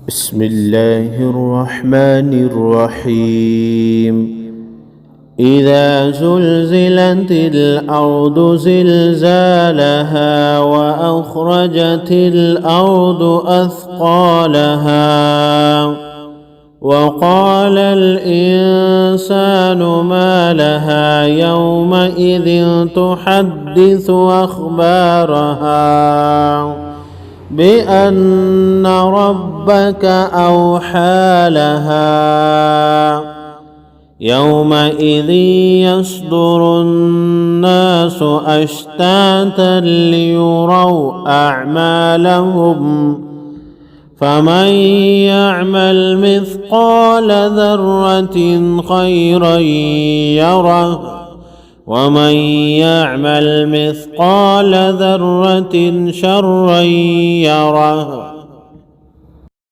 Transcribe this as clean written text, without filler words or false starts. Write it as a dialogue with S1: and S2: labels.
S1: بسم الله الرحمن الرحيم إذا زلزلت الأرض زلزالها وأخرجت الأرض أثقالها وقال الإنسان ما لها يومئذ تحدث أخبارها بأن ربك أوحى لها يومئذ يصدر الناس أشتاتا ليروا أعمالهم فمن يعمل مثقال ذرة خيرا يره ومن يعمل مثقال ذرة شرا يره